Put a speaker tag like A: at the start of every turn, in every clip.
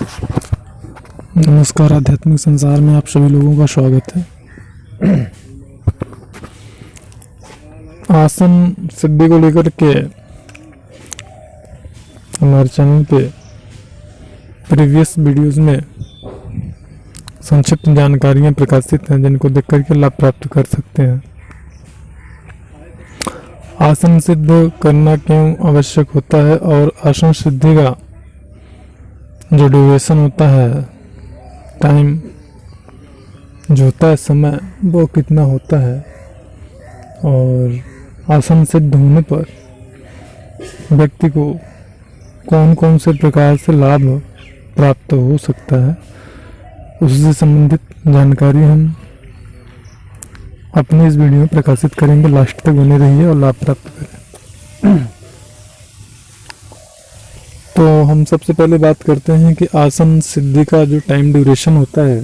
A: नमस्कार। आध्यात्मिक संसार में आप सभी लोगों का स्वागत है। आसन सिद्धि को लेकर के हमारे चैनल पे प्रीवियस वीडियोस में संक्षिप्त जानकारियां प्रकाशित हैं, जिनको देख करके लाभ प्राप्त कर सकते हैं। आसन सिद्ध करना क्यों आवश्यक होता है और आसन सिद्धि का जो ड्यूरेशन होता है, टाइम जो होता है, समय वो कितना होता है, और आसन सिद्ध होने पर व्यक्ति को कौन कौन से प्रकार से लाभ प्राप्त हो सकता है, उससे संबंधित जानकारी हम अपने इस वीडियो में प्रकाशित करेंगे। लास्ट तक बने रहिए और लाभ प्राप्त करें। तो हम सबसे पहले बात करते हैं कि आसन सिद्धि का जो टाइम ड्यूरेशन होता है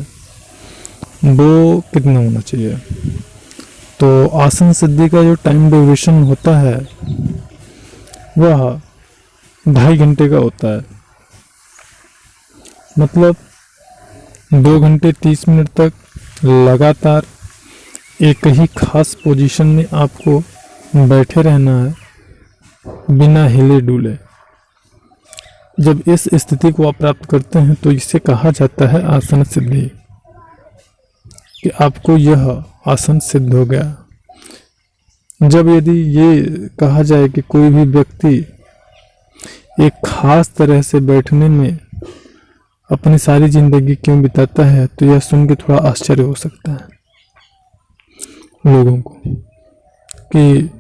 A: वो कितना होना चाहिए। तो आसन सिद्धि का जो टाइम ड्यूरेशन होता है वह 2.5 घंटे का होता है। मतलब 2 घंटे 30 मिनट तक लगातार एक ही खास पोजीशन में आपको बैठे रहना है, बिना हिले डुले। जब इस स्थिति को आप प्राप्त करते हैं तो इसे कहा जाता है आसन सिद्धि, कि आपको यह आसन सिद्ध हो गया। जब यदि ये कहा जाए कि कोई भी व्यक्ति एक खास तरह से बैठने में अपनी सारी जिंदगी क्यों बिताता है, तो यह सुन के थोड़ा आश्चर्य हो सकता है लोगों को, कि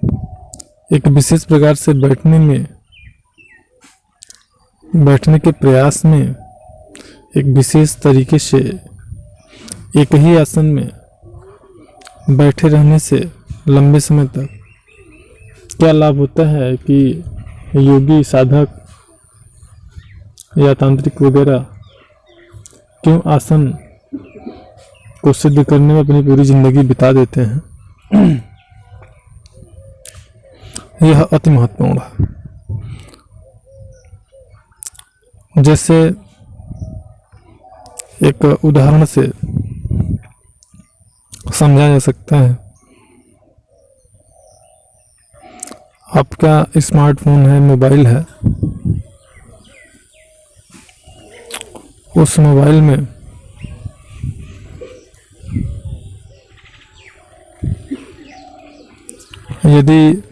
A: एक विशेष प्रकार से बैठने के प्रयास में एक विशेष तरीके से एक ही आसन में बैठे रहने से लंबे समय तक क्या लाभ होता है कि योगी साधक या तांत्रिक वगैरह क्यों आसन को सिद्ध करने में अपनी पूरी जिंदगी बिता देते हैं। यह अति महत्वपूर्ण है। जैसे एक उदाहरण से समझा जा सकता है, आपका स्मार्टफोन है, मोबाइल है, उस मोबाइल में यदि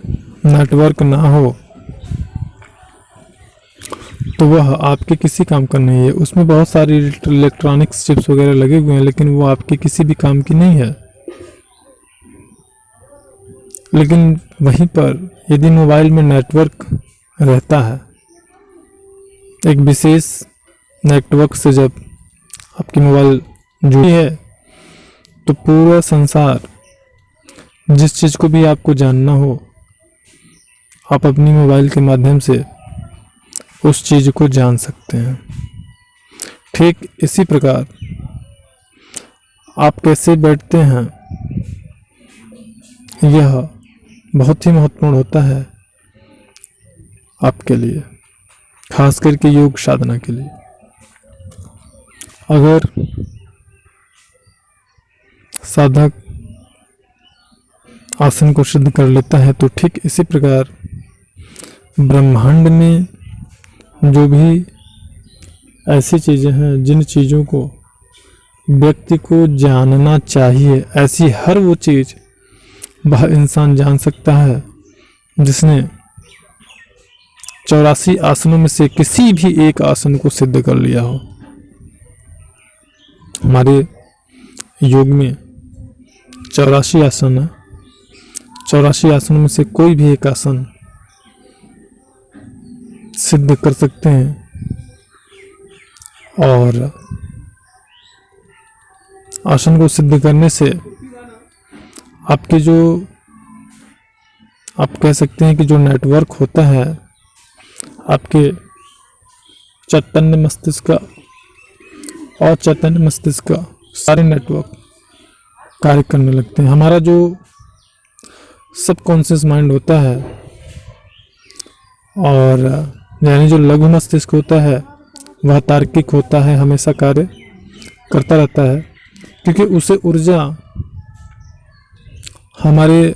A: नेटवर्क ना हो तो वह आपके किसी काम का नहीं है। उसमें बहुत सारी इलेक्ट्रॉनिक्स चिप्स वगैरह लगे हुए हैं, लेकिन वो आपके किसी भी काम की नहीं है। लेकिन वहीं पर यदि मोबाइल में नेटवर्क रहता है, एक विशेष नेटवर्क से जब आपकी मोबाइल जुड़ी है, तो पूरा संसार, जिस चीज़ को भी आपको जानना हो, आप अपनी मोबाइल के माध्यम से उस चीज़ को जान सकते हैं। ठीक इसी प्रकार आप कैसे बैठते हैं, यह बहुत ही महत्वपूर्ण होता है आपके लिए, खास करके योग साधना के लिए। अगर साधक आसन को सिद्ध कर लेता है तो ठीक इसी प्रकार ब्रह्मांड में जो भी ऐसी चीज़ें हैं, जिन चीज़ों को व्यक्ति को जानना चाहिए, ऐसी हर वो चीज़ वह इंसान जान सकता है जिसने 84 आसनों में से किसी भी एक आसन को सिद्ध कर लिया हो। हमारे योग में 84 आसन है। 84 आसनों में से कोई भी एक आसन सिद्ध कर सकते हैं, और आसन को सिद्ध करने से आपके जो, आप कह सकते हैं कि जो नेटवर्क होता है आपके चैतन्य मस्तिष्क का और चैतन्य मस्तिष्क का, सारे नेटवर्क कार्य करने लगते हैं। हमारा जो सबकॉन्शियस माइंड होता है और यानी जो लघु मस्तिष्क होता है वह तार्किक होता है, हमेशा कार्य करता रहता है, क्योंकि उसे ऊर्जा हमारे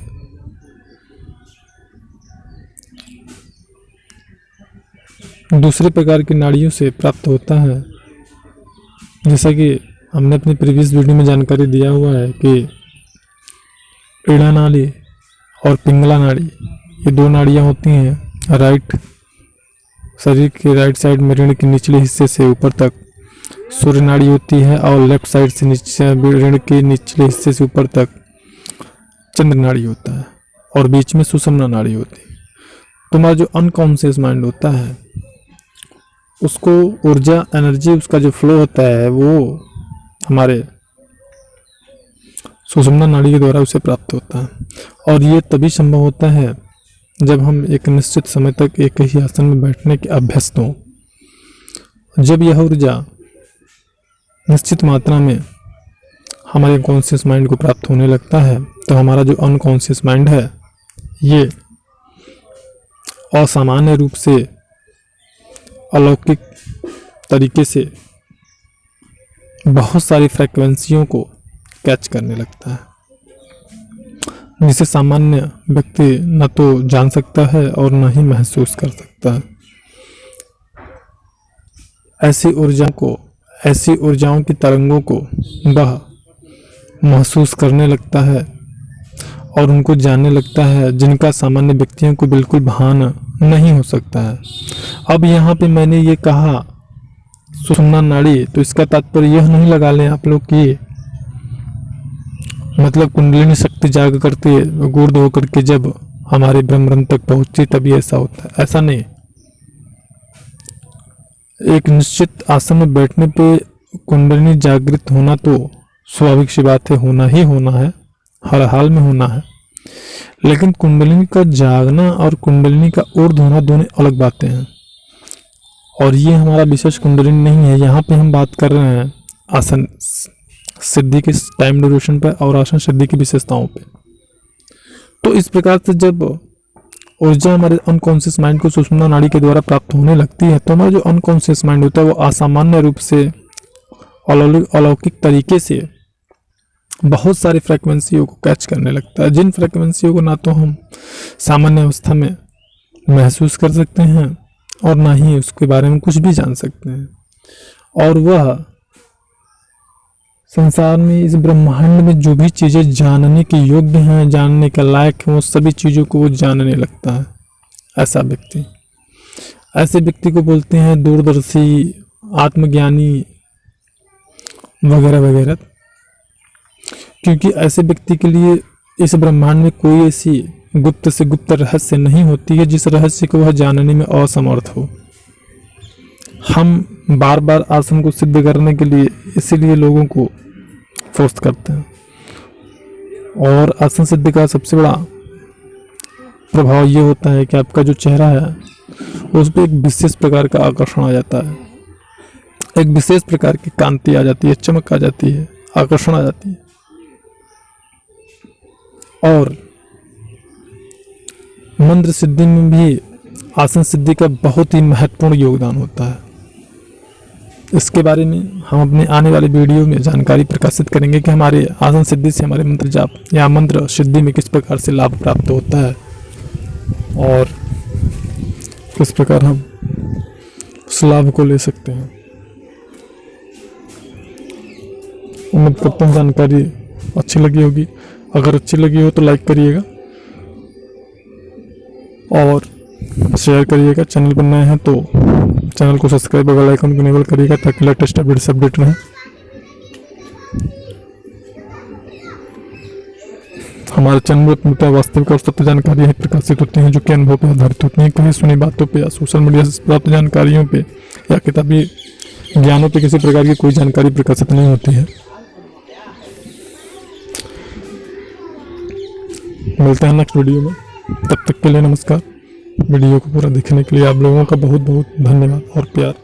A: दूसरे प्रकार की नाड़ियों से प्राप्त होता है। जैसा कि हमने अपनी प्रीवियस वीडियो में जानकारी दिया हुआ है कि ईड़ा नाड़ी और पिंगला नाड़ी, ये दो नाड़ियाँ होती हैं राइट शरीर के राइट साइड में रीढ़ के निचले हिस्से से ऊपर तक सूर्य नाड़ी होती है, और लेफ्ट साइड से नीचे रीढ़ के निचले हिस्से से ऊपर तक चंद्र नाड़ी होता है, और बीच में सुषुम्ना नाड़ी होती है। तुम्हारा जो अनकॉन्शियस माइंड होता है उसको ऊर्जा एनर्जी, उसका जो फ्लो होता है वो हमारे सुषुम्ना नाड़ी के द्वारा उसे प्राप्त होता है। और ये तभी संभव होता है जब हम एक निश्चित समय तक एक ही आसन में बैठने के अभ्यस्त हों। जब यह ऊर्जा निश्चित मात्रा में हमारे कॉन्शियस माइंड को प्राप्त होने लगता है तो हमारा जो अनकॉन्शियस माइंड है ये असामान्य रूप से अलौकिक तरीके से बहुत सारी फ्रीक्वेंसियों को कैच करने लगता है, जिसे सामान्य व्यक्ति न तो जान सकता है और न ही महसूस कर सकता है। ऐसी ऊर्जाओं की तरंगों को वह महसूस करने लगता है और उनको जानने लगता है, जिनका सामान्य व्यक्तियों को बिल्कुल भान नहीं हो सकता है। अब यहाँ पे मैंने ये कहा सुषुम्ना नाड़ी, तो इसका तात्पर्य यह नहीं लगा लें आप लोग कि मतलब कुंडलिनी शक्ति जाग करती है गुर्द होकर के जब हमारे ब्रह्मरंध्र तक पहुंचती तभी ऐसा होता है, ऐसा नहीं। एक निश्चित आसन में बैठने पे कुंडलिनी जागृत होना तो स्वाभाविक सी बात है, होना ही होना है, हर हाल में होना है। लेकिन कुंडलिनी का जागना और कुंडलिनी का ऊर्ध्व होना दोनों अलग बातें हैं, और ये हमारा विशेष कुंडलिनी नहीं है। यहाँ पे हम बात कर रहे हैं आसन सिद्धि के टाइम ड्यूरेशन पर और आसन सिद्धि की विशेषताओं पे। तो इस प्रकार से जब ऊर्जा हमारे अनकॉन्शियस माइंड को सुषुम्ना नाड़ी के द्वारा प्राप्त होने लगती है तो हमारा जो अनकॉन्शियस माइंड होता है वो असामान्य रूप से अलौकिक तरीके से बहुत सारी फ्रीक्वेंसियों को कैच करने लगता है, जिन फ्रीक्वेंसियों को ना तो हम सामान्य अवस्था में महसूस कर सकते हैं और ना ही उसके बारे में कुछ भी जान सकते हैं। और वह संसार में, इस ब्रह्मांड में जो भी चीज़ें जानने के योग्य हैं, जानने के लायक हैं, वो सभी चीज़ों को वो जानने लगता है। ऐसा व्यक्ति, ऐसे व्यक्ति को बोलते हैं दूरदर्शी, आत्मज्ञानी वगैरह वगैरह, क्योंकि ऐसे व्यक्ति के लिए इस ब्रह्मांड में कोई ऐसी गुप्त से गुप्त रहस्य नहीं होती है जिस रहस्य को वह जानने में असमर्थ हो। हम बार बार आसन को सिद्ध करने के लिए इसीलिए लोगों को फोर्स करते हैं, और आसन सिद्धि का सबसे बड़ा प्रभाव ये होता है कि आपका जो चेहरा है उस पर एक विशेष प्रकार का आकर्षण आ जाता है, एक विशेष प्रकार की कांति आ जाती है, चमक आ जाती है, आकर्षण आ जाती है। और मंत्र सिद्धि में भी आसन सिद्धि का बहुत ही महत्वपूर्ण योगदान होता है। इसके बारे में हम अपने आने वाले वीडियो में जानकारी प्रकाशित करेंगे कि हमारे आसन सिद्धि से हमारे मंत्र जाप या मंत्र सिद्धि में किस प्रकार से लाभ प्राप्त होता है और किस प्रकार हम उस लाभ को ले सकते हैं। उम्मीद करता हूँ जानकारी अच्छी लगी होगी। अगर अच्छी लगी हो तो लाइक करिएगा और शेयर करिएगा। चैनल पर नए हैं तो चैनल को सब्सक्राइब, बेल आइकन को इनेबल करिएगा ताकि लेटेस्ट अपडेट से अपडेट रहें। हमारे चैनल में पूर्णतः वास्तविक और सत्य जानकारियाँ प्रकाशित होती हैं जो कि अनुभव पर आधारित होती हैं। कहीं सुनी बातों पे या सोशल मीडिया से प्राप्त जानकारियों पे या किताबी ज्ञानों पे किसी प्रकार की कोई जानकारी प्रकाशित नहीं होती है। मिलते हैं नेक्स्ट वीडियो में, तब तक के लिए नमस्कार। वीडियो को पूरा देखने के लिए आप लोगों का बहुत बहुत धन्यवाद और प्यार।